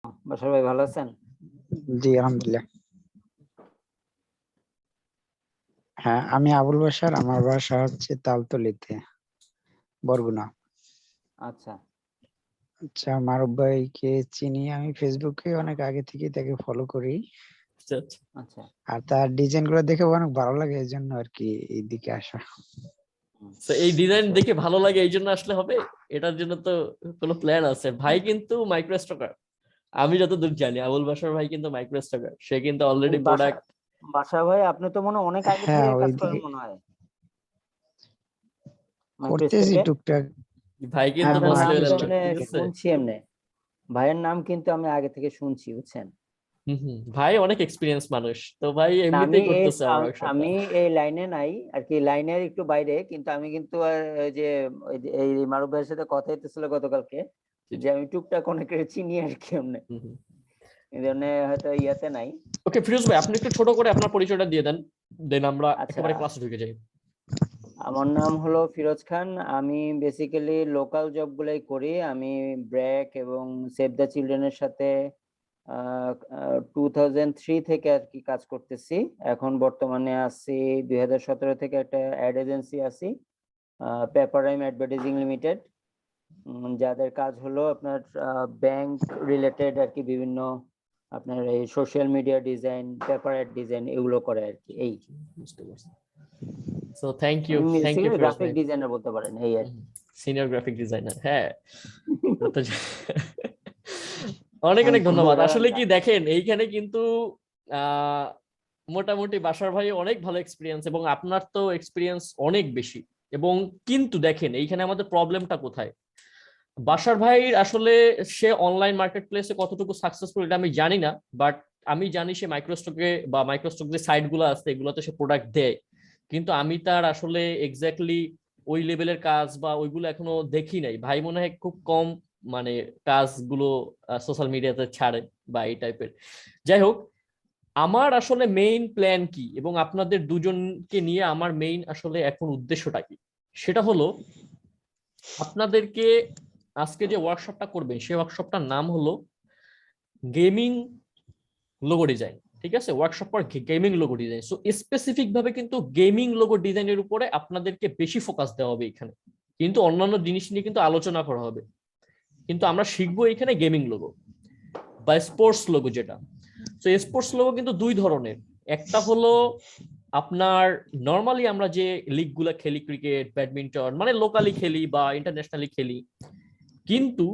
বাসার ভাই ভালো আছেন? জি আলহামদুলিল্লাহ। হ্যাঁ, আমি আবুল বাশার, আমার বাসা হচ্ছে তালতলিতে, বরগুনা। আচ্ছা আচ্ছা, মারুফ ভাইকে চিনি আমি ফেসবুকে অনেক আগে থেকে, তাকে ফলো করি। আচ্ছা আচ্ছা। আচ্ছা আর তার ডিজাইন গুলো দেখে অনেক ভালো লাগে, এই জন্য আর কি এইদিকে আসা। তো এই ডিজাইন দেখে ভালো লাগে এই জন্য আসলে হবে, এটার জন্য তো কোনো প্ল্যান আছে? ভাই কিন্তু মাইক্রো স্টকার, আমি যতদূর জানি আবুল বাশার ভাই কিন্তু মাইক্রো স্টকার, সে কিন্তু অলরেডি বাসা প্রোডাক্ট। বাসা ভাই আপনি তো মনে হয় অনেক আগে হ্যাঁ, থেকে কাজ করেন ওইদিকে মনে হয় করতেছি মাইক্রোস্টকে। টুকটাক। ভাই কিন্তু হ্যাঁ, আপনার নাম মোস্টলি তো মাইক্রোস্টক এমনি ঠিক আছে। শুনছি এমনি, ভাইয়ের নাম কিন্তু আমি আগে থেকে শুনছি বুঝছেন। ভাই অনেক এক্সপিরিয়েন্স মানুষ, তো ভাই না, আমি এমনিতেই এই করতেছে আমার ওয়ার্কশপটা। আমি এই লাইনে নাই আর কি, লাইনের একটু বাইরে, কিন্তু আমি কিন্তু ওই যে এই মারুফ ভাইয়ের সাথে কথা হইতেছিল গতকালকে, যে আমি টুকটাক অনেকের চিনি আর কি এমনি, এই জন্য হয়তো ইয়াতে নাই। ওকে ফিরোজ ভাই, আপনি একটু ছোট করে আপনার পরিচয়টা দিয়ে দেন, দেন আমরা আচ্ছা, একেবারে ক্লাসে ঢুকে যাই। আমার নাম হলো ফিরোজ খান। আমি বেসিক্যালি লোকাল জব গুলাই করি। আমি ব্র্যাক এবং সেভ দ্য চিলড্রেনের সাথে 2003 থেকে আর কি কাজ করতেছি। এখন বর্তমানে আছি 2017 থেকে একটা অ্যাড এজেন্সি আছি, পেপাররাইম অ্যাডভার্টাইজিং লিমিটেড, যাদের কাজ হলো আপনার ব্যাংক রিলেটেড আর কি, বিভিন্ন আপনার এই social media design, paper ad design এগুলো করে আর কি। এই বুঝতে পারছি। So thank you Firoz graphic ভাই। ডিজাইনার বলতে পারেন এই আর কি। সিনিয়র গ্রাফিক ডিজাইনার, হ্যাঁ। এটা তো অনেক অনেক আমি ধন্যবাদ। পুরা আসলে কি দেখেন, এইখানে কিন্তু আহ মোটামুটি বাসার ভাই অনেক ভালো এক্সপিরিয়েন্স, এবং আপনার তো এক্সপিরিয়েন্স অনেক বেশি। এবং কিন্তু দেখেন এইখানে আমাদের প্রবলেমটা কোথায়, বাসার ভাই আসলে সে অনলাইন মার্কেট প্লেসে কতটুকু সাকসেসফুল এটা আমি জানি না, বাট আমি জানি সে মাইক্রোস্টকে বা মাইক্রোস্টক যে সাইট গুলো আছে এগুলোতে সে প্রোডাক্ট দেয়। কিন্তু আমি তার আসলে এক্স্যাক্টলি ওই লেভেলের কাজ বা ওইগুলো এখনো দেখি নাই। ভাই মনে হয় খুব কম মানে কাজগুলো সোশ্যাল মিডিয়াতে ছাড়ে বা এই টাইপের। যাই হোক, আমার আসলে মেইন প্ল্যান কি এবং আপনাদের দুজনকে নিয়ে আমার মেইন আসলে এখন উদ্দেশ্যটা কি, সেটা হলো আপনাদেরকে আজকে যে ওয়ার্কশপটা করবেন সেই ওয়ার্কশপটার নাম হলো গেমিং লোগো ডিজাইন। ঠিক আছে, workshop for gaming logo design. So specific ভাবে কিন্তু গেমিং লোগো ডিজাইনের উপরে আপনাদেরকে বেশি ফোকাস দেওয়া হবে এখানে, কিন্তু অন্যান্য জিনিস নিয়ে কিন্তু আলোচনা করা হবে। কিন্তু আমরা শিখবো এখানে গেমিং লোগো বা স্পোর্টস লোগো যেটা। তো স্পোর্টস লোগো কিন্তু দুই ধরনের। একটা হলো আপনার নর্মালি আমরা যে লিগ গুলা খেলি, ক্রিকেট, ব্যাডমিন্টন, মানে লোকালি খেলি বা ইন্টারন্যাশনালি খেলি, কিন্তু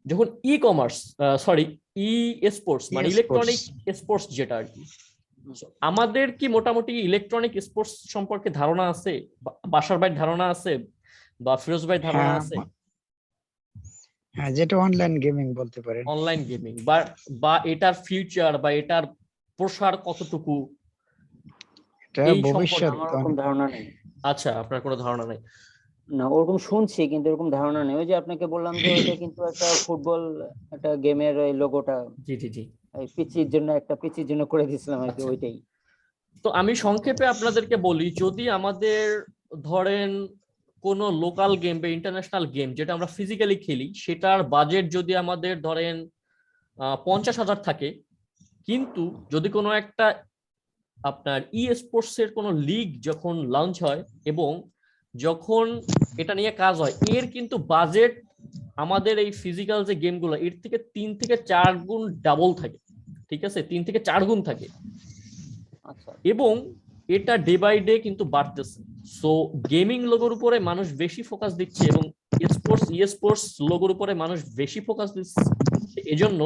যখন ই কমার্স, সরি, ই স্পোর্টস মানে স্পোর্টস। ইলেকট্রনিক স্পোর্টস যেটা আর কি। So, আমাদের কি মোটামুটি ইলেকট্রনিক স্পোর্টস সম্পর্কে ধারণা আছে? বাসার ভাই ধারণা আছে বা ফিরোজ ভাই ধারণা হ্যাঁ, আছে? হ্যাঁ, যেটা অনলাইন গেমিং বলতে পারেন। অনলাইন গেমিং বা বা এটার ফিউচার বা এটার প্রসার কতটুকু এটা এই ভবিষ্যৎ সম্পর্কে? আমার ওরকম ধারণা নেই। আচ্ছা, আপনার কোনো ধারণা নেই? না, ওরকম শুনছি কিন্তু এরকম ধারণা নেই। ওই যে আপনাকে বললাম যে ওইটা কিন্তু একটা ফুটবল, একটা গেমের ওই লোগোটা জি জি জি। এই পিচির জন্য, একটা পিচির জন্য করে দিয়েছিলাম আর কি, আচ্ছা, ওইটাই। তো আমি সংক্ষেপে আপনাদেরকে বলি, যদি আমাদের ধরেন কোনো লোকাল গেম বা ইন্টারন্যাশনাল গেম যেটা আমরা ফিজিক্যালি খেলি, সেটার বাজেট যদি আমাদের ধরেন 50,000 থাকে, কিন্তু যদি কোনো একটা আপনার ই স্পোর্টস এর কোনো লিগ যখন লঞ্চ হয় এবং যখন এটা নিয়ে কাজ হয়, এর কিন্তু বাজেট আমাদের এই ফিজিক্যাল যে গেমগুলো এর থেকে 3 থেকে 4 গুণ ডাবল থাকে। ঠিক আছে, 3 থেকে 4 গুণ থাকে, আচ্ছা এবং এটা ডে বাই ডে কিন্তু বাড়তেছে। সো গেমিং লোগোর উপরে মানুষ বেশি ফোকাস দিচ্ছে এবং স্পোর্টস লোগোর উপরে মানুষ বেশি ফোকাস দিচ্ছে এজন্য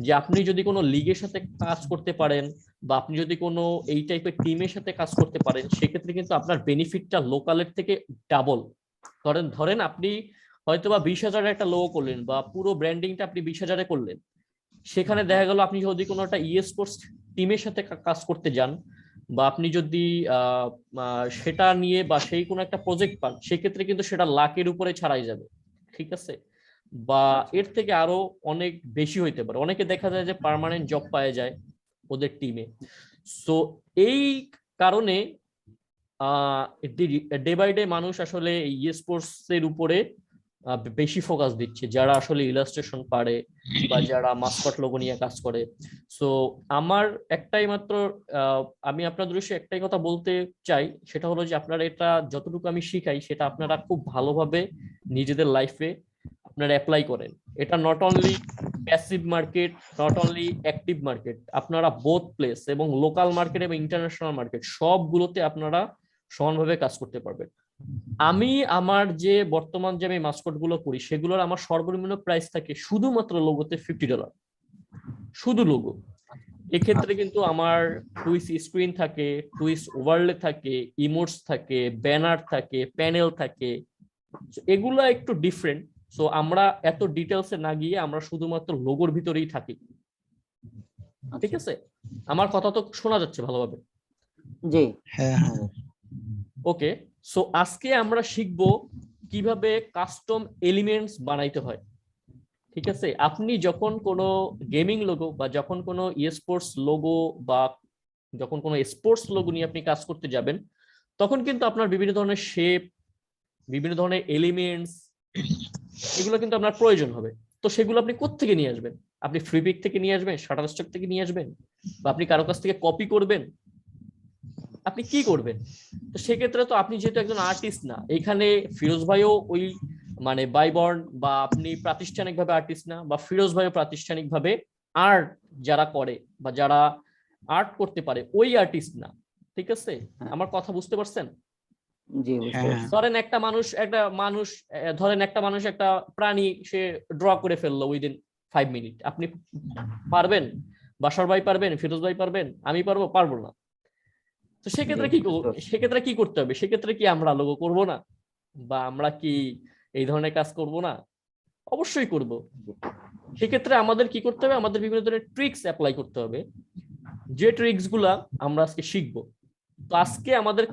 যে আপনি যদি কোনো লিগের সাথে কাজ করতে পারেন বা আপনি যদি কোনো এই টাইপের টিমের সাথে কাজ করতে পারেন, সেক্ষেত্রে কিন্তু আপনার বেনিফিটটা লোকালের থেকে ডাবল। ধরেন ধরেন আপনি হয়তো বা 20,000 একটা লোগো করলেন বা পুরো ব্র্যান্ডিংটা আপনি 20,000 করলেন, সেখানে দেখা গেল আপনি যদি কোনো একটা ই স্পোর্টস টিমের সাথে কাজ করতে যান বা আপনি যদি সেটা নিয়ে বা সেই কোনো একটা প্রজেক্ট পান, সেক্ষেত্রে কিন্তু সেটা লাখের উপরে ছাড়াই যাবে। ঠিক আছে, বা আচ্ছা এর থেকে আরো অনেক বেশি হইতে পারে। অনেকে দেখা যায় যে পার্মানেন্ট জব পাওয়া যায় ওদের টিমে। সো এই কারণে ডে বাই ডে মানুষ আসলে ই স্পোর্টস এর উপরে বেশি ফোকাস দিচ্ছি, যারা আসলে ইলাস্ট্রেশন পারে বা যারা মাসকট লোগো নিয়ে কাজ করে। সো আমার একটাই মাত্র আমি আপনাদের উদ্দেশ্যে একটাই কথা বলতে চাই, সেটা হলো যে আপনারা এটা যতটুকু আমি শিখাই সেটা আপনারা খুব ভালোভাবে নিজেদের লাইফে আপনারা অ্যাপ্লাই করেন। এটা not only passive market, not only active market, আপনারা বোথ প্লেস এবং লোকাল মার্কেট এবং ইন্টারন্যাশনাল মার্কেট সবগুলোতে আপনারা সমানভাবে কাজ করতে পারবেন। আমি আমার যে বর্তমান যে আমি মাস্কট গুলো করি সেগুলোর আমার সর্বনিম্ন প্রাইস থাকে শুধুমাত্র লোগোতে $50, শুধু লোগো। এক্ষেত্রে কিন্তু আমার টুইস্ট স্ক্রিন থাকে, টুইস্ট ওভারলে থাকে, ইমোটস থাকে, ব্যানার থাকে, প্যানেল থাকে, এগুলা একটু ডিফারেন্ট। সো আমরা এত ডিটেলসে না গিয়ে আমরা শুধুমাত্র লোগোর ভিতরেই থাকি, ঠিক আছে? আমার কথা তো শোনা যাচ্ছে ভালোভাবে? জি হ্যাঁ হ্যাঁ ওকে, সো আজকে আমরা শিখবো কিভাবে কাস্টম এলিমেন্টস বানাইতে হয়, ঠিক আছে? আপনি যখন কোনো গেমিং লোগো বা যখন কোনো স্পোর্টস লোগো বা যখন কোনো স্পোর্টস লোগো নিয়ে আপনি কাজ করতে যাবেন, তখন কিন্তু আপনার বিভিন্ন ধরনের শেপ, বিভিন্ন ধরনের এলিমেন্টস, এগুলো কিন্তু আপনার প্রয়োজন হবে। তো সেগুলো আপনি কোত্থেকে নিয়ে আসবেন? আপনি ফ্রিপিক থেকে নিয়ে আসবেন, শাটারস্টক থেকে নিয়ে আসবেন, বা আপনি কারো কাছ থেকে কপি করবেন, আপনি কি করবেন? তো সেক্ষেত্রে তো আপনি যেহেতু একজন আর্টিস্ট না, এখানে ফিরোজ ভাইও ওই মানে বাইবর্ন বা আপনি প্রাতিষ্ঠানিকভাবে আর্টিস্ট না, বা ফিরোজ ভাইও প্রাতিষ্ঠানিকভাবে আর্ট যারা করে বা যারা আর্ট করতে পারে ওই আর্টিস্ট না, ঠিক আছে? আমার কথা বুঝতে পারছেন? জি বুঝতে হ্যাঁ পারছি। ধরেন একটা মানুষ ধরেন একটা মানুষ একটা প্রাণী সে ড্র করে ফেললো উইদিন 5 মিনিট, আপনি পারবেন? বাশার ভাই পারবেন? ফিরোজ ভাই পারবেন? আমি পারবো না। তো জি বুঝতে পারছি। সেক্ষেত্রে কি করতে হবে? সেক্ষেত্রে কি আমরা লোগো করব না, বা আমরা কি এই ধরনের কাজ করব না? অবশ্যই করব। সেক্ষেত্রে আমাদের কি করতে হবে? আমাদের বিভিন্ন ধরনের ট্রিক্স অ্যাপ্লাই করতে হবে, যে ট্রিক্স গুলা আমরা আজকে শিখবো। তো আজকে আমাদের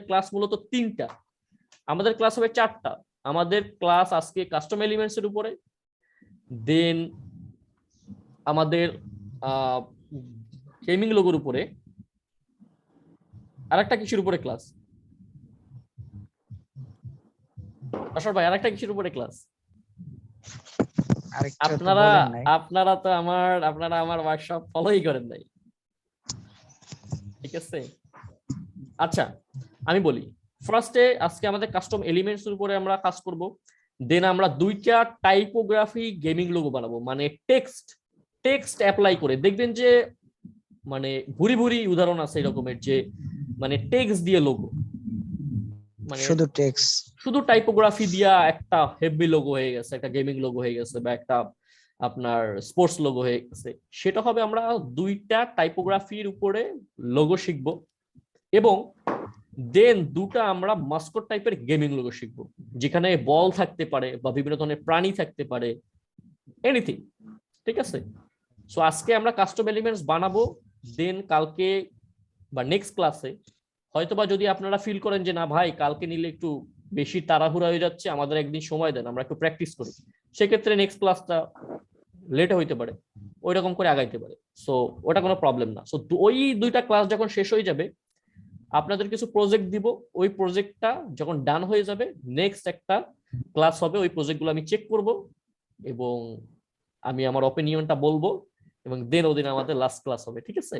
ক্লাস মূলত 3টা, আমাদের ক্লাস হবে 4টা। আমাদের ক্লাস আজকে কাস্টম এলিমেন্টস এর উপরে, দেন আমাদের গেমিং লোগোর উপরে, আরেকটা কিছুর উপরে ক্লাস। আসর ভাই আরেকটা কিছুর উপরে ক্লাস। আরেকটা তো আপনারা বলেন নাই। আপনারা আমার ওয়ার্কশপ ফলোই করেন নাই, ঠিক আছে? আচ্ছা আমি বলি, ফার্স্টে আজকে আমাদের কাস্টম এলিমেন্টস এর উপরে আমরা কাজ করব, দেন আমরা 2টা টাইপোগ্রাফি গেমিং লোগো বানাবো, মানে টেক্সট অ্যাপ্লাই করে। দেখবেন যে মানে ভুরি ভুরি উদাহরণ আছে এরকমের, যে মানে টেক্সট দিয়ে লোগো, মানে শুধু টেক্স। শুধু টাইপোগ্রাফি দিয়া একটা হেভি লোগো হয়ে গেছে, একটা গেমিং লোগো হয়ে গেছে, বা একটা আপনার স্পোর্টস লোগো হয়ে গেছে। সেটা হবে আমরা 2টা টাইপোগ্রাফির উপরে লোগো শিখব, এবং দেন 2টা আমরা মাস্কট টাইপের গেমিং লোগো শিখবো, যেখানে বল থাকতে পারে বা বিভিন্ন ধরনের প্রাণী থাকতে পারে, এনিথিং, ঠিক আছে? সো আজকে আমরা কাস্টম এলিমেন্টস বানাবো, দেন কালকে বা নেক্সট ক্লাসে হয়তোবা যদি আপনারা ফিল করেন যে না ভাই কালকে নিলে একটু বেশি তাড়াহুড়া হয়ে যাচ্ছে, আমাদের একদিন সময় দেন, আমরা একটু প্র্যাকটিস করি, সেক্ষেত্রে নেক্সট ক্লাসটা লেটে হইতে পারে, ওই রকম করে আগাইতে পারে। সো ওটা কোনো প্রবলেম না। সো ওই 2টা ক্লাস যখন শেষ হয়ে যাবে, আপনাদের কিছু প্রজেক্ট দিব, ওই প্রজেক্টটা যখন ডান হয়ে যাবে নেক্সট একটা ক্লাস হবে, ওই প্রজেক্টগুলো আমি চেক করব এবং আমি আমার অপিনিয়নটা বলবো, এবং দেন ওদিন আমাদের লাস্ট ক্লাস হবে, ঠিক আছে?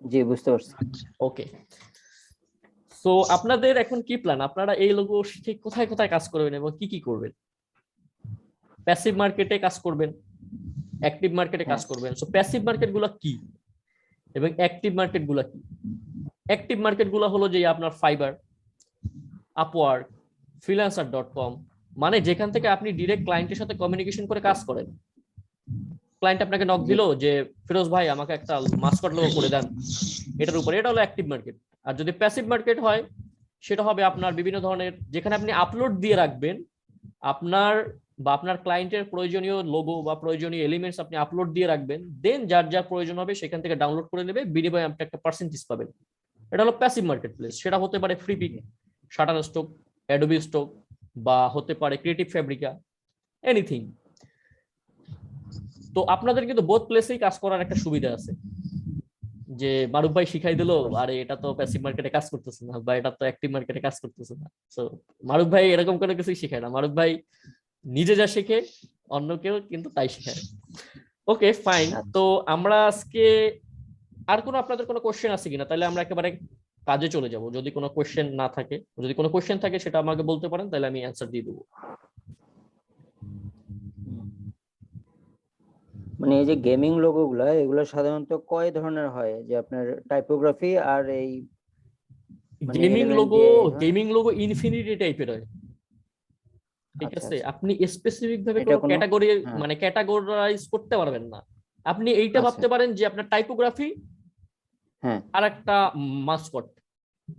জি বুঝতে পারছি। ওকে, সো আপনাদের এখন কি প্ল্যান? আপনারা এই লোগো ঠিক কোথায় কোথায় কাজ করবেন এবং কি কি করবেন? প্যাসিভ মার্কেটে কাজ করবেন, অ্যাক্টিভ মার্কেটে কাজ করবেন। সো প্যাসিভ মার্কেট গুলো কি এবং অ্যাক্টিভ মার্কেট গুলো কি? অ্যাক্টিভ মার্কেট গুলো হলো যে আপনার ফাইবার, আপওয়ার্ক, freelancer.com, মানে যেখান থেকে আপনি ডিরেক্ট ক্লায়েন্টের সাথে কমিউনিকেশন করে কাজ করেন। ক্লায়েন্ট আপনাকে নক দিল যে ফিরোজ ভাই আমাকে একটা মাস্কট লোগো করে দেন এটার উপরে, এটা হলো অ্যাক্টিভ মার্কেট। আর যদি প্যাসিভ মার্কেট হয় সেটা হবে আপনার বিভিন্ন ধরনের, যেখানে আপনি আপলোড দিয়ে রাখবেন আপনার বা আপনার ক্লায়েন্টের প্রয়োজনীয় লোগো বা প্রয়োজনীয় এলিমেন্টস আপনি আপলোড দিয়ে রাখবেন, দেন যার যা প্রয়োজন হবে সেখান থেকে ডাউনলোড করে নেবে, বিনিময়ে আপনি একটা পার্সেন্টেজ পাবেন। এটা হলো প্যাসিভ মার্কেট প্লেস। সেটা হতে পারে ফ্রিপিক, শাটারস্টক, অ্যাডোবি স্টক, বা হতে পারে ক্রিয়েটিভ ফ্যাব্রিকা, এনিথিং। তো আপনাদের কিন্তু বোথ প্লেসেই কাজ করার একটা সুবিধা আছে, যে মারুফ ভাই শিখাই দিলো, আরে এটা তো প্যাসিভ মার্কেটে কাজ করতেছে না, বা এটা তো অ্যাক্টিভ মার্কেটে কাজ করতেছে না। তো মারুফ ভাই এরকম কোনো কিছুই শিখায় না। মারুফ ভাই নিজে যা শেখে অন্যকেও কিন্তু তাই শেখায়। Okay fine. তো আমরা আজকে আর কোনো আপনাদের কোনো কোশ্চেন আছে কিনা, তাহলে আমরা একেবারে কাজে চলে যাব। যদি কোনো কোশ্চেন না থাকে, যদি কোনো কোশ্চেন থাকে সেটা আমাকে বলতে পারেন, তাহলে আমি অ্যান্সার দিয়ে দেবো। মানে এই যে গেমিং লোগো গুলা, এগুলো সাধারণত কয় ধরনের হয়, যে আপনার টাইপোগ্রাফি আর এই মানে গেমিং এলিমেন্ট লোগো, দিয়ে এই ধরনের? গেমিং লোগো ইনফিনিটি টাইপের হয়, ঠিক আচ্ছা আছে? আচ্ছা, আপনি স্পেসিফিক ভাবে এটা কোনো কোনো ক্যাটাগরি হ্যাঁ মানে ক্যাটাগরাইজ করতে পারবেন না। আপনি এইটা আচ্ছা ভাবতে পারেন যে আপনার টাইপোগ্রাফি হ্যাঁ আর একটা মাসকট,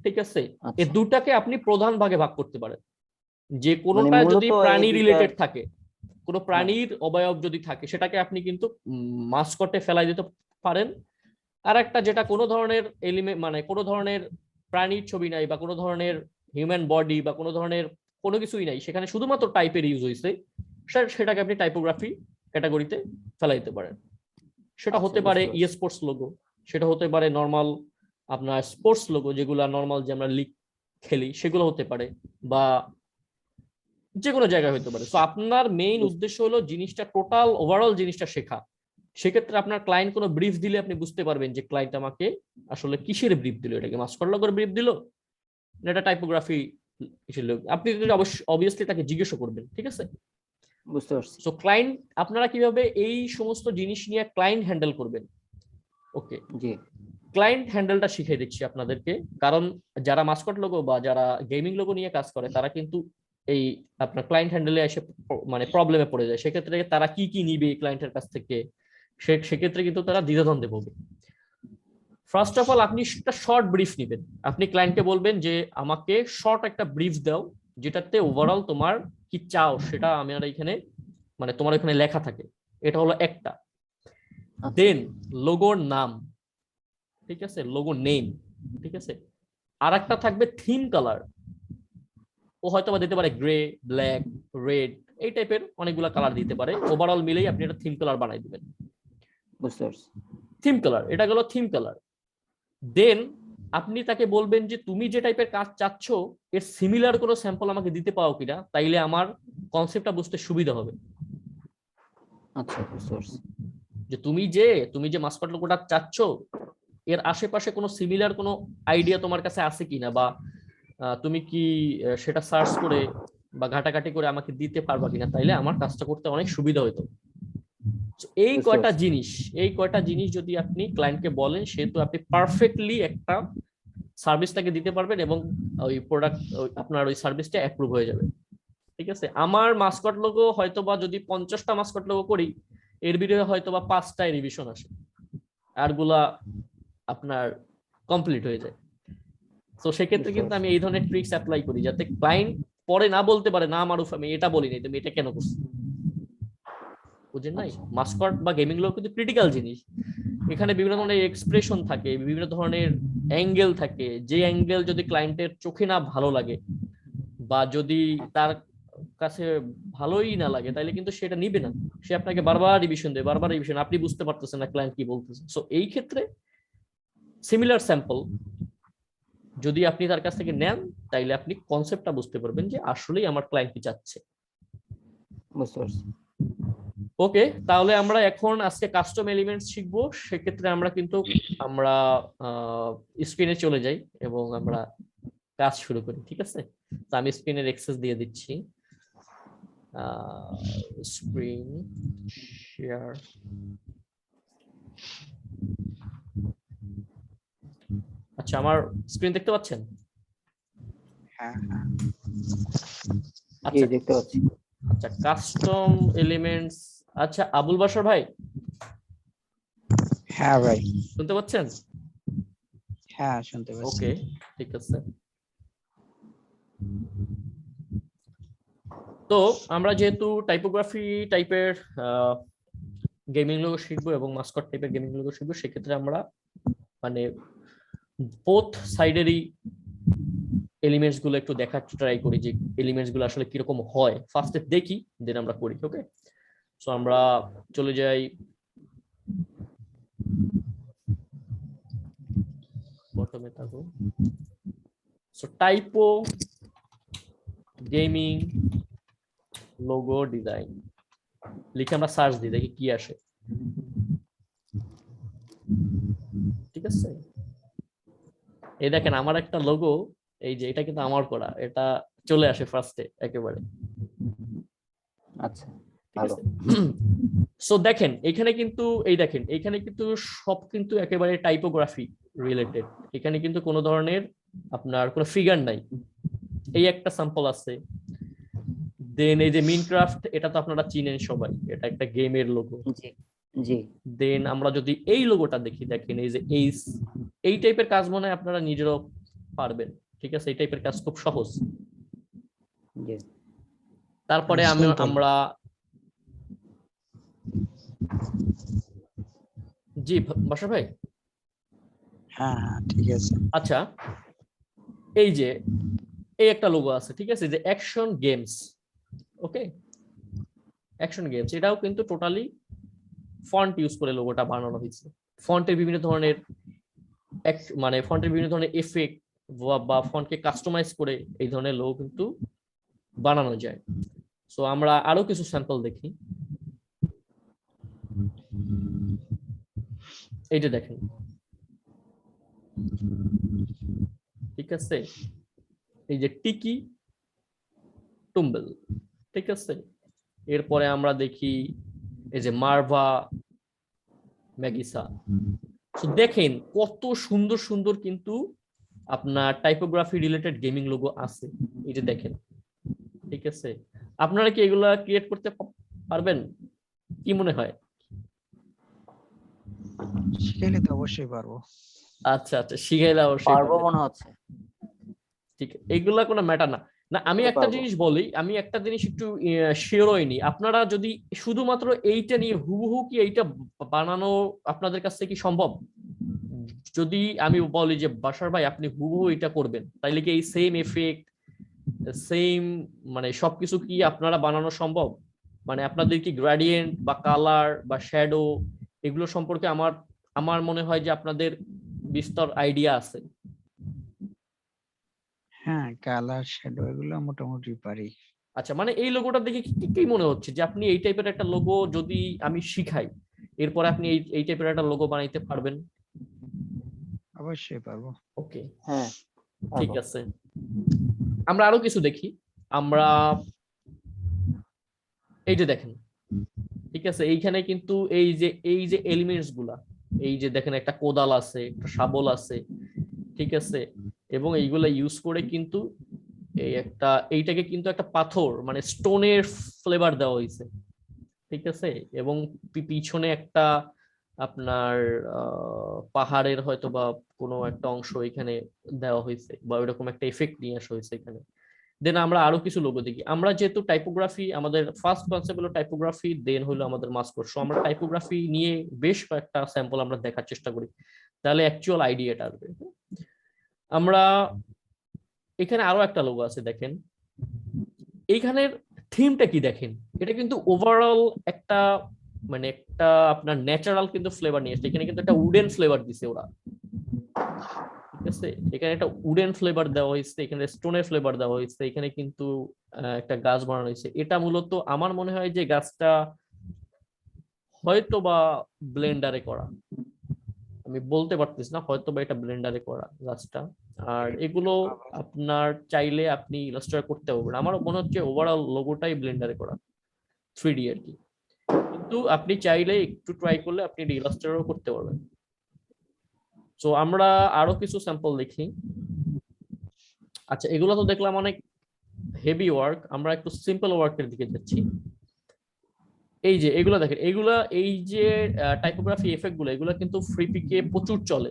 ঠিক আছে? এই আচ্ছা, দুটাকে আপনি প্রধান ভাগে ভাগ করতে পারেন। যে মানে কোনোটা যদি মূলত এই প্রাণী দুইটা রিলেটেড থাকে, কোনো হ্যাঁ প্রাণীর অবয়ব যদি থাকে, সেটাকে আপনি কিন্তু মাসকটে ফেলাই দিতে পারেন। আর একটা যেটা কোনো ধরনের এলিমেন্ট মানে কোনো ধরনের প্রাণীর ছবি নাই, বা কোনো ধরনের হিউম্যান বডি বা কোনো ধরনের কোনো কিছুই নাই, সেখানে শুধুমাত্র টাইপের ইউজ হয়েছে, সেটাকে আপনি টাইপোগ্রাফি ক্যাটাগরিতে ফেলাই দিতে পারেন। সেটা আচ্ছা হতে পারে বুঝতে ই পারছি। স্পোর্টস লোগো, সেটা হতে পারে নর্মাল আপনার স্পোর্টস লোগো, যেগুলো নর্মাল যে আমরা লিগ খেলি সেগুলো হতে পারে, বা যে কোনো জায়গায় হতে পারে। তো আপনার মেইন উদ্দেশ্য হলো জিনিসটা টোটাল ওভারঅল জিনিসটা শেখা। সেক্ষেত্রে আপনার ক্লায়েন্ট কোনো ব্রিফ দিলে আপনি বুঝতে পারবেন যে ক্লায়েন্ট আমাকে আসলে কিসের ব্রিফ দিল, এটাকে মাস্কট লগের ব্রিফ দিল, এটা টাইপোগ্রাফি ছিল। আপনি অবভিয়াসলি তাকে জিজ্ঞাসা করবেন, ঠিক আছে? বুঝতে পারছি। সো ক্লায়েন্ট, আপনারা কিভাবে এই সমস্ত জিনিস নিয়ে ক্লায়েন্ট হ্যান্ডেল করবেন, ওকে, জি ক্লায়েন্ট হ্যান্ডেলটা শিখিয়ে দিচ্ছি আপনাদেরকে। কারণ যারা মাস্কট লোগো বা যারা গেমিং লোগো নিয়ে কাজ করে, তারা কিন্তু এই আপনার ক্লায়েন্ট হ্যান্ডেলে এসে মানে প্রবলেমে পড়ে যায়। সেক্ষেত্রে তারা কি কি নিবে ক্লায়েন্টের কাছ থেকে, সেক্ষেত্রে কিন্তু তারা দ্বিধাদ্বন্দ্বে পড়বে। ফার্স্ট অফ অল আপনি একটা শর্ট ব্রিফ নেবেন। আপনি ক্লায়েন্টকে বলবেন যে আমাকে শর্ট একটা ব্রিফ দাও, যেটাতে ওভারঅল তোমার কি চাও সেটা আমার এখানে মানে তোমার এখানে লেখা থাকে। এটা হলো একটা। আচ্ছা দেন লোগোর নাম, ঠিক আছে, লোগো নেম, ঠিক আছে। আর একটা থাকবে থিম কালার। ও হয়তো বা দিতে পারে গ্রে, ব্ল্যাক, রেড, এই টাইপের অনেকগুলো কালার দিতে পারে। ওভারঅল মিলেই আপনি একটা থিম কালার বানাই দিবেন। বুঝতে পারছি। থিম কালার, এটা গেল থিম কালার। দেন আপনি তাকে বলবেন যে তুমি যে টাইপের কাজ চাচ্ছ এর সিমিলার কোনো স্যাম্পল আমাকে দিতে পারো কিনা, তাইলে আমার কনসেপ্টটা বুঝতে সুবিধা হবে। আচ্ছা বুঝতে পারছি। যে তুমি যে মাস্কট লোগোটা চাচ্ছ এর আশেপাশে কোনো সিমিলার কোনো আইডিয়া তোমার কাছে আছে কিনা, বা তুমি কি সেটা সার্চ করে বা ঘাটাঘাটি করে আমাকে দিতে পারবা কিনা, তাইলে আমার কাজটা করতে অনেক সুবিধা হতো। এই বুঝতে কয়টা পারছি। জিনিস, এই কয়টা জিনিস যদি আপনি ক্লায়েন্টকে বলেন, সেহেতু আপনি পারফেক্টলি একটা সার্ভিসটাকে দিতে পারবেন, এবং ওই প্রোডাক্ট আপনার ওই সার্ভিসটা অ্যাপ্রুভ হয়ে যাবে, ঠিক আছে? আমার মাস্কট লোগো হয়তোবা যদি 50টা মাস্কট লোগো করি, এর ভিতরে হয়তোবা 5টায় রিভিশন আসে, আরগুলা আপনার কমপ্লিট হয়ে যায়। তো সেক্ষেত্রে বুঝতে কিন্তু পারছি। আমি এই ধরনের ট্রিক্স অ্যাপ্লাই করি, যাতে ক্লায়েন্ট পরে না বলতে পারে না মারুফ আমি এটা বলিনি, তুমি এটা কেন করছো। বুঝেন নাই? আচ্ছা মাস্কট বা গেমিং লোগো কিন্তু ক্রিটিক্যাল জিনিস। এখানে বিভিন্ন ধরনের এক্সপ্রেশন থাকে, বিভিন্ন ধরনের অ্যাঙ্গেল থাকে। যে অ্যাঙ্গেল যদি ক্লায়েন্টের চোখে না ভালো লাগে, বা যদি তার কাছে ভালোই না লাগে, তাহলে কিন্তু সেটা নিবে না। সে আপনাকে বারবার রিভিশন দেবে, বারবার রিভিশন, আপনি বুঝতে পারতেছেন না ক্লায়েন্ট কি বলতেছে। সো এই ক্ষেত্রে সিমিলার স্যাম্পল যদি আপনি তার কাছ থেকে নেন, তাইলে আপনি কনসেপ্টটা বুঝতে পারবেন যে আসলেই আমার ক্লায়েন্ট কি চাচ্ছে। বুঝতে পারছি। ওকে, তাহলে আমরা এখন আজকে কাস্টম এলিমেন্টস শিখবো। সেক্ষেত্রে আমরা স্ক্রিনে চলে যাই এবং আমরা কাজ শুরু করি, ঠিক আছে? তো আমি স্ক্রিনের অ্যাক্সেস দিয়ে দিচ্ছি। Screen share. আচ্ছা, আমার স্ক্রিন দেখতে পাচ্ছেন? হ্যাঁ জি আচ্ছা দেখতে পাচ্ছি। আচ্ছা, কাস্টম এলিমেন্টস। আচ্ছা, আবুল বাশার ভাই হ্যাঁ ভাই, শুনতে পাচ্ছেন? হ্যাঁ শুনতে পাচ্ছি। ওকে, ঠিক আছে। তো আমরা যেহেতু টাইপোগ্রাফি টাইপের গেমিং লোগো শিখবো এবং মাস্কট টাইপের গেমিং লোগো শিখবো, সেক্ষেত্রে আমরা মানে বোথ সাইডেরই এলিমেন্টস গুলো একটু দেখার ট্রাই করি, যে এলিমেন্টস গুলো আসলে কিরকম হয়। ফার্স্টে দেখি, দেন আমরা করি। ওকে, সো আমরা চলে যাই বটমে থাকো। So typo gaming logo design লিখে আমরা সার্চ দিই, দেখি কি আসে। ঠিক আছে, এই দেখেন আমার একটা লোগো, এই যে এটা কিন্তু আমার করা, এটা চলে আসে ফার্স্টে একেবারে। আচ্ছা, ঠিক ভালো। আছে, সো দেখেন এখানে কিন্তু এই দেখেন এখানে কিন্তু সব কিন্তু একেবারে টাইপোগ্রাফি রিলেটেড। এখানে কিন্তু কোনো ধরনের আপনার কোনো ফিগার নাই, এই একটা স্যাম্পল আছে। দেন এই যে মিনক্রাফট, এটা তো আপনারা চিনেন সবাই, এটা একটা গেমের লোগো। জি জি দেন আমরা যদি এই লোগোটা দেখি, দেখেন এই যে এই টাইপের কাজ মনে হয় আপনারা নিজেরাও পারবেন। ঠিক আছে, এই টাইপের কাজ খুব সহজ। জি তারপরে Simple. আমরা জি বাসা ভাই, হ্যাঁ হ্যাঁ, ঠিক আছে। আচ্ছা এই যে এই একটা লোগো আছে, ঠিক আছে, যে অ্যাকশন গেমস। ওকে, অ্যাকশন গেমস, এটাও কিন্তু টোটালি ফন্ট ইউজ করে লোগোটা বানানো হয়েছে। ফন্টের বিভিন্ন ধরনের মানে ফন্টের বিভিন্ন ধরনের এফেক্ট বা ফন্টকে কাস্টমাইজ করে এই ধরনের লোগো কিন্তু বানানো যায়। সো আমরা আরো কিছু স্যাম্পল দেখি। এই যে দেখেন, ঠিক আছে, এই যে টিকি টুম্বেল, ঠিক আছে। এরপরে আমরা দেখি এই যে মার্ভা ম্যাগিসা। তো দেখেন কত সুন্দর সুন্দর কিন্তু আপনার টাইপোগ্রাফি রিলেটেড গেমিং লোগো আছে, এই যে দেখেন। ঠিক আছে, আপনারা কি এগুলা ক্রিয়েট করতে পারবেন কি মনে হয়? শিখাইলে তো অবশ্যই পারবো। আচ্ছা আচ্ছা, শিখাইলে অবশ্যই পারবো পারবেন। মনে হচ্ছে। ঠিক, এগুলা কোনো ম্যাটার না। না আমি একটা পারবো। জিনিস বলি, আমি একটা জিনিস একটু শিওর হইনি, আপনারা যদি শুধুমাত্র এইটা নিয়ে হুবহু কি এইটা বানানো আপনাদের কাছ থেকে কি সম্ভব? যদি আমি বলি যে বাশার ভাই আপনি হুবহু এটা করবেন, তাইলে কি এই সেম এফেক্ট সেম মানে সবকিছু কি আপনারা বানানো সম্ভব? মানে আপনাদের কি গ্রেডিয়েন্ট বা কালার বা শ্যাডো এগুলো সম্পর্কে আমার আমার মনে হয় যে আপনাদের বিস্তর আইডিয়া আছে। হ্যাঁ, কালার শ্যাডো এগুলো মোটামুটি পারি। আচ্ছা, মানে এই লোগোটা দেখে কি মনে হচ্ছে যে আপনি এই টাইপের একটা লোগো যদি আমি শিখাই, এরপর আপনি এই টাইপের একটা লোগো বানাইতে পারবেন? অবশ্যই পারবো। ওকে, হ্যাঁ, ঠিক পারবো। আছে, আমরা আরো কিছু দেখি। আমরা এই যে দেখেন, ঠিক আছে, এইখানে কিন্তু এই যে এলিমেন্টস গুলা, এই যে দেখেন একটা কোদাল আছে, একটা শাবল আছে, ঠিক আছে, এবং এইগুলা ইউজ করে কিন্তু এইটাকে কিন্তু একটা পাথর মানে স্টোনের ফ্লেভার দেওয়া হয়েছে। ঠিক আছে, এবং পিছনে একটা আপনার পাহাড়ের হয়তো বা কোনো একটা অংশ এখানে দেওয়া হয়েছে, বা ওইরকম একটা এফেক্ট নিয়ে আসা হয়েছে এখানে। দেন আমরা আরো কিছু লোগো দেখি। আমরা যেহেতু টাইপোগ্রাফি, আমাদের ফার্স্ট কনসেপ্ট হলো টাইপোগ্রাফি, দেন হলো আমাদের মাস্কর। সো আমরা টাইপোগ্রাফি নিয়ে বেশ কয়েকটা স্যাম্পল আমরা দেখার চেষ্টা করি, তাহলে অ্যাকচুয়াল আইডিয়াটা আসবে। আমরা এখানে আরো একটা লোগো আছে, দেখেন এইখানের থিমটা কি দেখেন, এটা কিন্তু ওভারঅল একটা মানে একটা আপনার ন্যাচারাল কিন্তু ফ্লেভার নিয়ে আসছে। এখানে কিন্তু একটা উডেন ফ্লেভার দিছে ওরা, ঠিক আছে, এখানে একটা উডেন ফ্লেভার দেওয়া হয়েছে, এখানে স্টোনের ফ্লেভার দেওয়া হয়েছে, এখানে কিন্তু একটা গাছ বানানো হয়েছে। এটা মূলত আমার মনে হয় যে গাছটা হয়তো বা ব্লেন্ডারে করা, আমি বলতে পারতেছি না, হয়তো বা এটা ব্লেন্ডারে করা গাছটা। আর এগুলো আপনার চাইলে আপনি ইলাস্ট্রেটর করতে পারবেন, আমার মনে হচ্ছে ওভারঅল লোগোটাই ব্লেন্ডারে করা 3D আর কি, কিন্তু আপনি চাইলে একটু ট্রাই করলে আপনি ইলাস্ট্রেটরও করতে পারবেন। তো আমরা আরো কিছু স্যাম্পল দেখি। আচ্ছা, এগুলো তো দেখলাম অনেক হেভি ওয়ার্ক, আমরা একটু সিম্পল ওয়ার্কের দিকে যাচ্ছি। এই যে এগুলো দেখেন, এগুলা এই যে টাইপোগ্রাফি এফেক্ট গুলো, এগুলো কিন্তু ফ্রি পিকে প্রচুর চলে,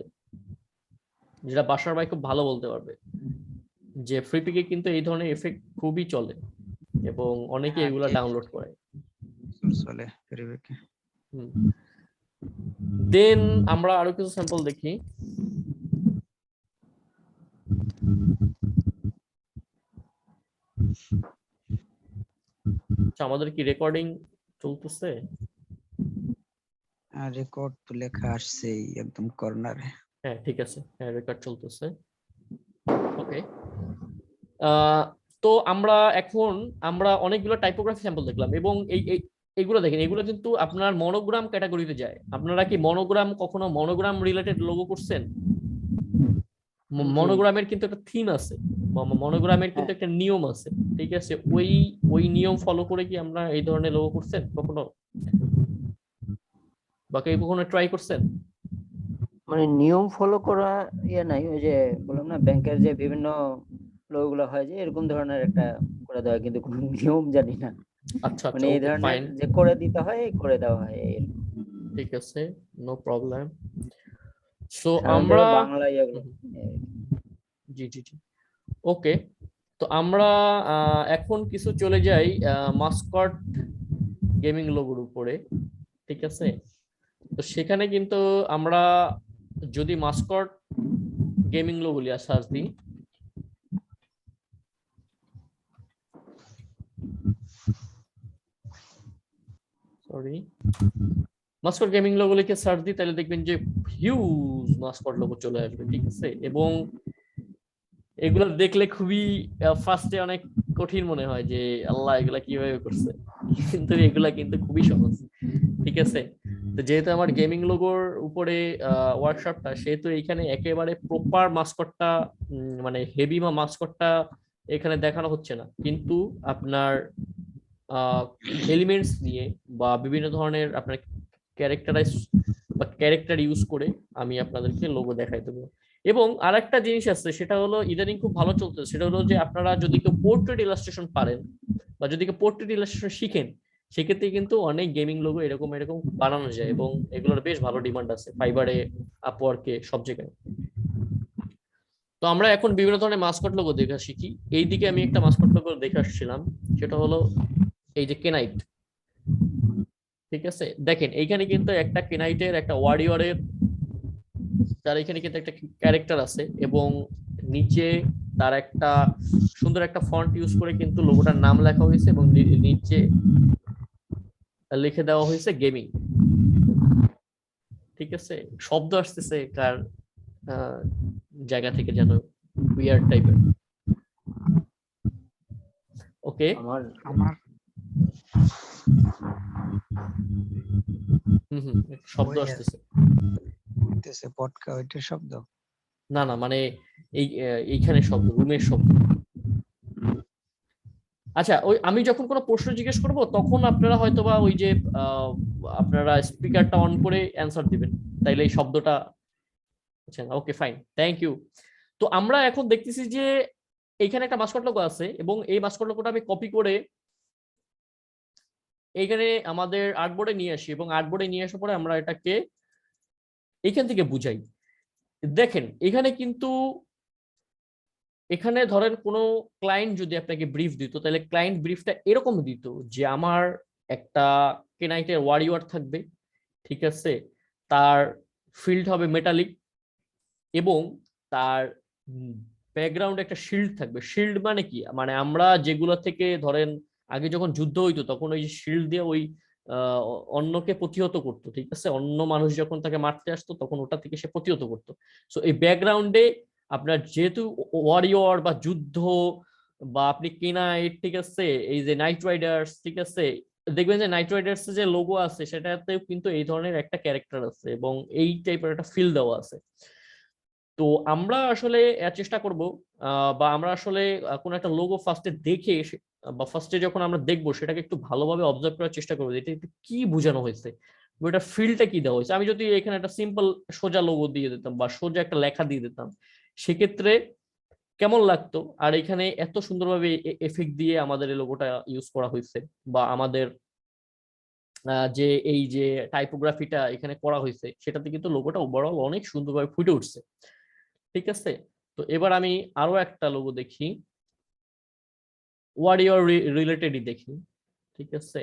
যেটা বাসার ভাই খুব ভালো বলতে পারবে, যে ফ্রি পিকে কিন্তু এই ধরনের এফেক্ট খুবই চলে এবং অনেকে হ্যাঁ, এগুলা ঠিক ডাউনলোড করে। চলে পরিবেকে। দেন আমরা আরো কিছু স্যাম্পল দেখি। আচ্ছা, আমাদের কি রেকর্ডিং চলতেছে? আর রেকর্ড তো লেখা আসছেই একদম কর্নারে। হ্যাঁ ঠিক আছে, হ্যাঁ রেকর্ড চলতেছে। ওকে, তো আমরা অনেকগুলো টাইপোগ্রাফি স্যাম্পল দেখলাম, এবং এইগুলো দেখেন, এগুলো কিন্তু আপনার মনোগ্রাম ক্যাটাগরিতে যায়। আপনারা কি কখনো মনোগ্রাম রিলেটেড লোগো করছেন? জি। মনোগ্রামের কিন্তু একটা থিম আছে, মনোগ্রামের কিন্তু হ্যাঁ। একটা নিয়ম আছে, ঠিক আছে? ওই নিয়ম ফলো করে কি আমরা এই ধরনের লোগো করছেন কখনো, বা কেউ কখনো ট্রাই করছেন? মানে নিয়ম ফলো করা ইয়ে নাই, ওই যে বললাম না ব্যাংকের যে বিভিন্ন লোকগুলো হয় যে এরকম ধরনের একটা করে দেওয়া, কিন্তু কোনো নিয়ম জানি না। আচ্ছা আচ্ছা, মানে এই ওকে ধরনের ফাইন, যে করে দিতে হয় এই করে দেওয়া হয় এরকম। ঠিক আছে, নো প্রবলেম। সো সাধারণত আমরা বাংলা ইয়েগুলো। হুম, জি জি জি, ওকে। তো আমরা এখন কিছু চলে যাই মাস্কট গেমিং লোগোর উপরে, ঠিক আছে? তো সেখানে কিন্তু আমরা যদি মাস্কট গেমিং লোগো লিয়া সার্চ দিই, সরি, মাস্কট গেমিং লোগো লিখে সার্চ দিই, তাহলে দেখবেন যে হিউজ মাস্কট লোগো চলে আসবে, ঠিক আছে? এবং এগুলো দেখলে খুবই ফার্স্টে অনেক কঠিন মনে হয় যে আল্লাহ এগুলা কিভাবে করছে, কিন্তু এগুলা কিন্তু খুবই সহজ, ঠিক আছে? তো যেহেতু আমার গেমিং লোগোর উপরে ওয়ার্কশপটা, সেহেতু এখানে একেবারে প্রপার মাস্কটটা, মানে হেভি মাস্কটটা এখানে দেখানো হচ্ছে না, কিন্তু আপনার এলিমেন্টস নিয়ে বা বিভিন্ন ধরনের আপনার ক্যারেক্টারাইজ বা ক্যারেক্টার ইউজ করে আমি আপনাদেরকে লোগো দেখাই দেবো। এবং আরেকটা জিনিস আছে, সেটা হলো ইদানিং খুব ভালো চলতেছে, সেটা হলো যে আপনারা যদি কেউ পোর্ট্রেট ইলাস্ট্রেশন পারেন বা যদি কেউ পোর্ট্রেট ইলাস্ট্রেশন শিখেন, সেক্ষেত্রে কিন্তু অনেক গেমিং লোগো এরকম এরকম বানানো যায়, এবং এগুলোর বেশ ভালো ডিমান্ড আছে ফাইবারে, আপওয়ার্কে, সব জায়গায়। তো আমরা এখন বিভিন্ন ধরনের মাস্কট লোগো দেখা শিখি। এইদিকে আমি একটা মাস্কট লোগো দেখে আসছিলাম, সেটা হলো এই যে কেনাইট, ঠিক আছে? দেখেন এইখানে কিন্তু একটা কেনাইটের, একটা ওয়ারিয়রের, তার এখানে কিন্তু একটা ক্যারেক্টার আছে, এবং নিচে তার একটা সুন্দর একটা ফন্ট ইউজ করে কিন্তু লোগোটার নাম লেখা হয়েছে, এবং নিচে লিখে দেওয়া হয়েছে গেমিং, ঠিক আছে? শব্দ আসতেছে কার জায়গা থেকে যেন উইয়ার্ড টাইপের। ওকে, আমার আমার হুম, শব্দ ওই আসতেছে। হইতেছে পটকা ওইটার শব্দ। না না, মানে এইখানে শব্দ, রুমের শব্দ। আচ্ছা, ওই আমি যখন কোনো প্রশ্ন জিজ্ঞেস করব তখন আপনারা হয়তোবা ওই যে আপনারা স্পিকারটা অন করে অ্যান্সার দিবেন, তাইলে এই শব্দটা, আচ্ছা ওকে ফাইন, থ্যাংক ইউ। তো আমরা এখন দেখতেছি যে এইখানে একটা মাস্কট লোগো আছে, এবং এই মাস্কট লোগোটা আমি কপি করে এইখানে আমাদের আর্টবোর্ডে নিয়ে আসি, এবং আর্টবোর্ডে নিয়ে আসার পরে আমরা এটাকে এইখান থেকে বুঝাই। দেখেন এখানে কিন্তু, এখানে ধরেন কোনো ক্লায়েন্ট যদি আপনাকে ব্রিফ দিত, তাহলে ক্লায়েন্ট ব্রিফটা এরকম দিত যে আমার একটা কেনাইটের ওয়ারিয়র থাকবে, ঠিক আছে? তার ফিল্ড হবে মেটালিক, এবং তার ব্যাকগ্রাউন্ডে একটা শিল্ড থাকবে। শিল্ড মানে কি, মানে আমরা যেগুলো থেকে ধরেন আগে যখন যুদ্ধ হইতো তখন ওই শিল্ড দিয়ে ওই অন্যকে প্রতিহত করতো, ঠিক আছে? অন্য মানুষ যখন তাকে মারতে আসতো তখন ওটা থেকে সে প্রতিহত করতো। সো এই ব্যাকগ্রাউন্ডে আপনার যেহেতু ওয়ারিয়র বা যুদ্ধ, বা আপনি কেনাইট, ঠিক আছে, এই যে নাইট রাইডার্স, ঠিক আছে, দেখবেন যে নাইট রাইডার্স যে লোগো আছে সেটাতেও কিন্তু এই ধরনের একটা ক্যারেক্টার আছে, এবং এই টাইপের একটা ফিল দেওয়া আছে। তো আমরা আসলে চেষ্টা করব, বা আমরা আসলে কোনো একটা লোগো ফার্স্টে দেখে বা ফার্স্টে যখন আমরা দেখবো সেটাকে একটু ভালোভাবে অবজার্ভ করার চেষ্টা করবো, এটা একটু কি বোঝানো হয়েছে, ওটা ফিলটা কি দেওয়া হয়েছে। আমি যদি এখানে একটা সিম্পল সোজা লোগো দিয়ে দিতাম বা সোজা একটা লেখা দিয়ে দিতাম, সেক্ষেত্রে কেমন লাগতো? আর এখানে এত সুন্দরভাবে এফেক্ট দিয়ে আমাদের এই লোগোটা ইউজ করা হয়েছে, বা আমাদের যে এই যে টাইপোগ্রাফিটা এখানে করা হয়েছে, সেটাতে কিন্তু লোগোটা ওভারঅল অনেক সুন্দরভাবে ফুটে উঠছে, ঠিক আছে? তো এবার আমি আরো একটা লোগো দেখি, ওয়ারিয়র রিলেটেডই দেখি, ঠিক আছে?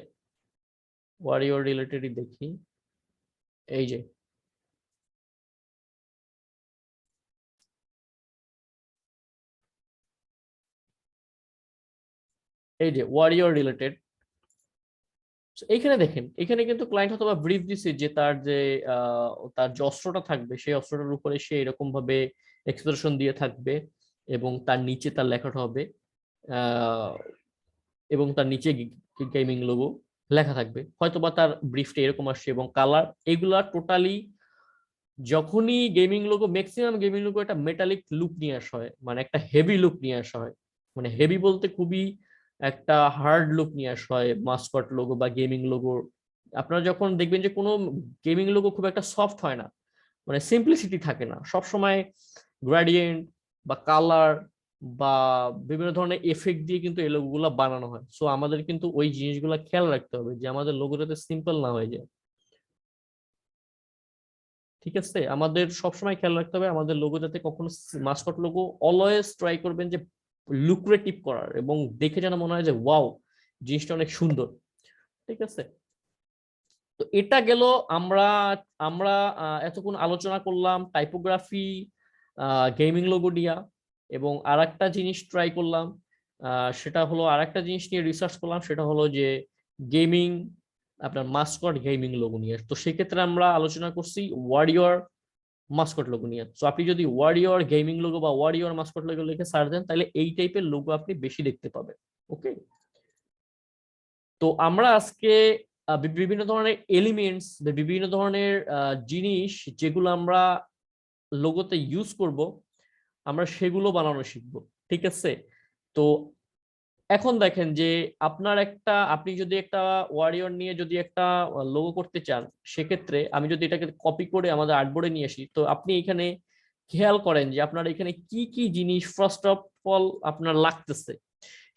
ওয়ারিয়র রিলেটেডই দেখি, এই যে ওয়ারিয়র রিলেটেড। এইখানে দেখেন, এখানে কিন্তু ক্লায়েন্ট হয়তো ব্রিফ দিছে যে তার যে তার যে অস্ত্রটা থাকবে সেই অস্ত্রটার উপরে সে এরকম ভাবে এক্সপ্রেশন দিয়ে থাকবে এবং তার নিচে তার লেখাটা হবে এবং তার নিচে গেমিং লোগো লেখা থাকবে, হয়তোবা তার ব্রিফটা এরকম আসছে এবং কালার এগুলা টোটালি যখনই gaming logo, maximum gaming logo একটা মেটালিক লুক নিয়ে আসা হয়, মানে একটা হেভি লুক নিয়ে আসা হয়, মানে হেভি বলতে খুবই একটা হার্ড লুক নিয়ে আসা হয় মাস্কট লোগো বা গেমিং লোগো। আপনারা যখন দেখবেন যে কোনো গেমিং লোগো খুব একটা সফট হয় না, মানে সিম্পলিসিটি থাকে না, সব সময় গ্রেডিয়েন্ট বা কালার বা বিভিন্ন ধরনের এফেক্ট দিয়ে কিন্তু এই লোগোগুলো বানানো হয়। সো আমাদের কিন্তু ওই জিনিসগুলো খেয়াল রাখতে হবে যে আমাদের লোগোটাতে সিম্পল না হয়ে যায়। ঠিক আছে, আমাদের সবসময় খেয়াল রাখতে হবে আমাদের লোগো যাতে কখনো, মাস্কট লোগো অলওয়েজ ট্রাই করবেন যে লুক্রেটিভ করার এবং দেখে যেন মনে হয় যে ওয়াও জিনিসটা অনেক সুন্দর। ঠিক আছে, তো এটা গেল। আমরা আমরা এতক্ষণ আলোচনা করলাম টাইপোগ্রাফি, গেমিং লোগো দিয়া, এবং আরেকটা জিনিস ট্রাই করলাম, সেটা হলো আরেকটা জিনিস নিয়ে রিসার্চ করলাম, সেটা হলো যে গেমিং, আপনার মাস্কট গেমিং লোগো নিয়ে। তো সেক্ষেত্রে আমরা আলোচনা করছি ওয়ারিয়র মাস্কট লোগো নিয়ে। তো আপনি যদি ওয়ারিয়র গেমিং লোগো বা ওয়ারিয়র মাস্কট লোগো লিখে সার্চ দেন তাহলে এই টাইপের লোগো আপনি বেশি দেখতে পাবেন। ওকে, তো আমরা আজকে বিভিন্ন ধরনের এলিমেন্টস, বিভিন্ন ধরনের জিনিস যেগুলো আমরা লোগোতে ইউজ করব, আমরা সেগুলো বানানো শিখব। ঠিক আছে, তো এখন দেখেন যে আপনি যদি একটা ওয়ারিয়র নিয়ে যদি একটা লোগো করতে চান, সেক্ষেত্রে আমি যদি এটাকে কপি করে আমাদের আর্টবোর্ডে নিয়ে আসি, তো আপনি এখানে খেয়াল করেন যে আপনার এখানে কি কি জিনিস ফার্স্ট অফ অল আপনার লাগতেছে।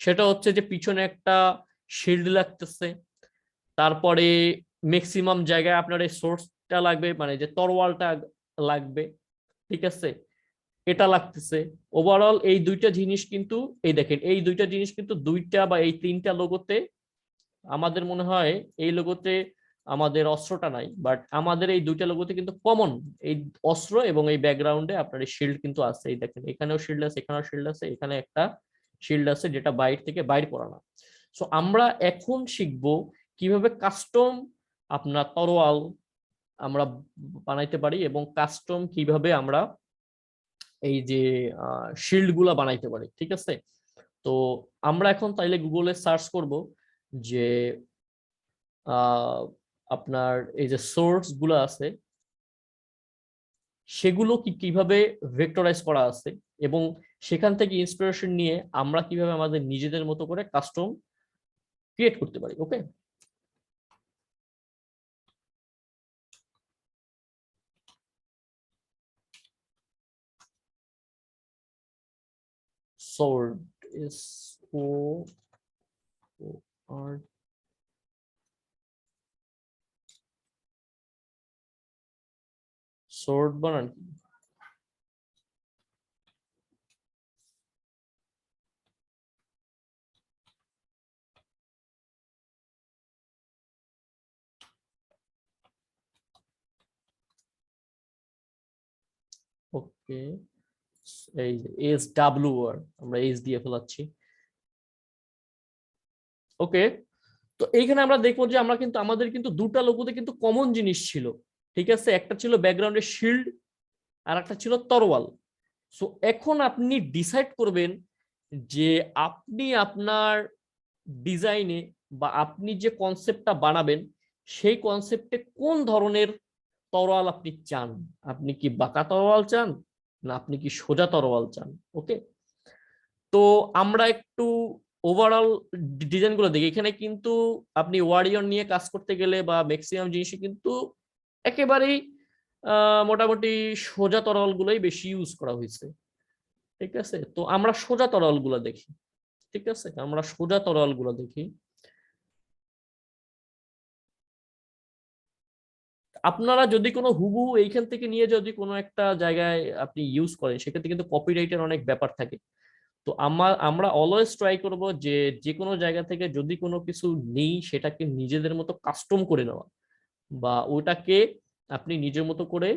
সেটা হচ্ছে যে পিছনে একটা শিল্ড লাগতেছে, তারপরে ম্যাক্সিমাম জায়গায় আপনার এই সোর্সটা লাগবে, মানে যে তরোয়ালটা লাগবে। ঠিক আছে, এটা লাগতেছে। ওভারঅল এই দুইটা জিনিস কিন্তু, এই দেখেন এই দুইটা জিনিস কিন্তু দুইটা বা এই তিনটা লোগোতে আমাদের মনে হয়, এই লোগোতে আমাদের অস্ত্রটা নাই, বাট আমাদের এই দুইটা লোগোতে কিন্তু কমন এই অস্ত্র এবং এই ব্যাকগ্রাউন্ডে আপনার এই শিল্ড কিন্তু আছে। এই দেখেন এখানেও শিল্ড আছে, এখানেও শিল্ড আছে, এখানে একটা শিল্ড আছে যেটা বাইরে থেকে বাইর করা না। সো আমরা এখন শিখবো কিভাবে কাস্টম আপনার তরোয়াল আমরা বানাইতে পারি এবং কাস্টম কিভাবে আমরা এই যে শিল্ড গুলা বানাইতে পারি। ঠিক আছে, তো আমরা এখন তাইলে গুগলে সার্চ করব যে আপনার এই যে সোর্স গুলো আছে সেগুলো কিভাবে ভেক্টরাইজ করা আছে এবং সেখান থেকে ইন্সপিরেশন নিয়ে আমরা কিভাবে আমাদের নিজেদের মতো করে কাস্টম ক্রিয়েট করতে পারি। ওকে, sword is O-O-R, sword বানান কি? ওকে, এই এস ডাব্লিউ আর আমরা এস দিয়ে ফেলাচ্ছি। ওকে, তো এইখানে আমরা দেখবো যে আমরা কিন্তু আমাদের কিন্তু দুটা লোগোতে কিন্তু কমন জিনিস ছিল। ঠিক আছে, একটা ছিল ব্যাকগ্রাউন্ডের শিল্ড আর একটা ছিল তরোয়াল। সো এখন আপনি ডিসাইড করবেন যে আপনি আপনার ডিজাইনে বা আপনি যে কনসেপ্টটা বানাবেন সেই কনসেপ্টে কোন ধরনের তরোয়াল আপনি চান। আপনি কি বাঁকা তরোয়াল চান না আপনি কি সোজা তরোয়াল চান? ওকে, তো আমরা একটু ওভারঅল ডিজাইন গুলো দেখি। এখানে কিন্তু আপনি ওয়ারিয়র নিয়ে কাজ করতে গেলে বা ম্যাক্সিমাম জিনিসই কিন্তু একেবারেই মোটামুটি সোজা তরল গুলোই বেশি ইউজ করা হয়েছে। ঠিক আছে, তো আমরা সোজা তরল গুলো দেখি। ঠিক আছে, আমরা সোজা তরল গুলো দেখি। আপনারা যদি কোনো হুবহু এইখান থেকে নিয়ে যদি কোনো একটা জায়গায় আপনি ইউজ করেন সেক্ষেত্রে কিন্তু কপিরাইটের অনেক ব্যাপার থাকে। তো আমরা অলওয়েজ ট্রাই করব যে যে কোনো জায়গা থেকে যদি কোনো কিছু নেই সেটাকে নিজেদের মতো কাস্টম করে নেওয়া বা ওটাকে আপনি নিজের মতো করে